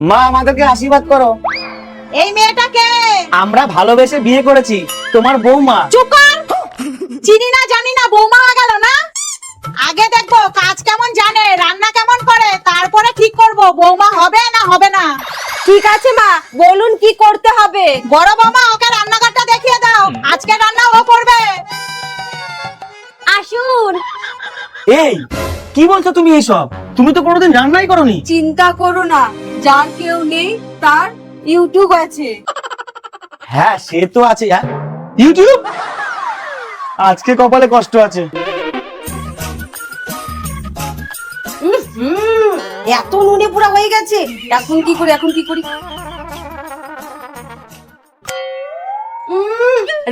মা আমাদেরকে আশীর্বাদ করো। এই মেয়েটাকে আমরা ভালোবেসে বিয়ে করেছি, তোমার বৌমা। চুপ কর। চিনি না জানি না, বৌমা হয়ে গেল না। আগে দেখবো কাজ কেমন জানে, রান্না কেমন করে, তারপরে ঠিক করব বৌমা হবে না হবে না। ঠিক আছে মা, বলুন কি করতে হবে। বড় বৌমা ওকে রান্নাঘরটা দেখিয়ে দাও, আজকে রান্না ও করবে। আসুন। এই কি বলছো তুমি এইসব? তুমি তো কোনোদিন রান্নাই করোনি। চিন্তা করো না, যার কেউ নেই তার ইউটিউব আছে। হ্যাঁ সে তো আছে। ইউটিউব? আজকে কপালে কষ্ট আছে। এত নুনে পুরা হয়ে গেছে, এখন কি করি এখন কি করি।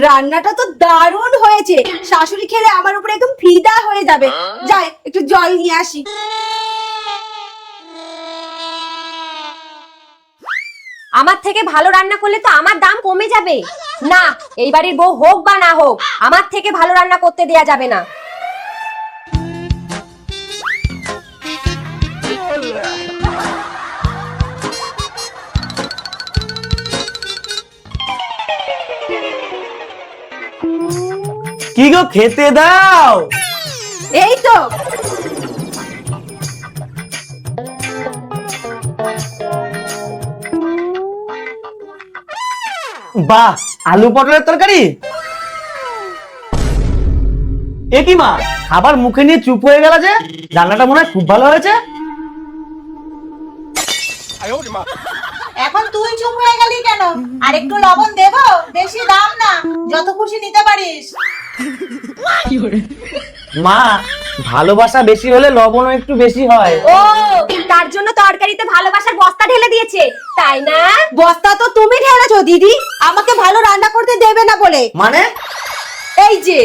রান্নাটা তো দারুণ হয়েছে, শাশুড়ি খেলে আমার উপরে একদম ফিদা হয়ে যাবে। যাই একটু জল নিয়ে আসি। আমার থেকে ভালো রান্না করলে তো আমার দাম কমে যাবে। না, এই বাড়ির বউ হোক বা না হোক, আমার থেকে ভালো রান্না করতে দেয়া যাবে না। কি গো, খেতে দাও। এই তো বাহ, আলু পটলের তরকারি। এ কি মা, খাবার মুখে নিয়ে চুপ হয়ে গেল যে? রান্নাটা মনে হয় খুব ভালো হয়েছে। এখন তুই চুপ হয়ে গেলি কেন? আর একটু লবণ দেবো? বেশি দাম না, যত খুশি নিতে পারিস। মা, ভালোবাসা বেশি হলে লবণও একটু বেশি হয়। ও, তার জন্য তরকারিতে ভালোবাসার বস্তা ঢেলে দিয়েছে, তাই না? বস্তা তো তুমি ঢেলেছো দিদি, আমাকে ভালো রান্না করতে দেবে না বলে। মানে? এই যে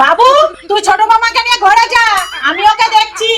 বাবু, তুই ছোট মামাকে নিয়ে ঘরে যা, আমি ওকে দেখছি।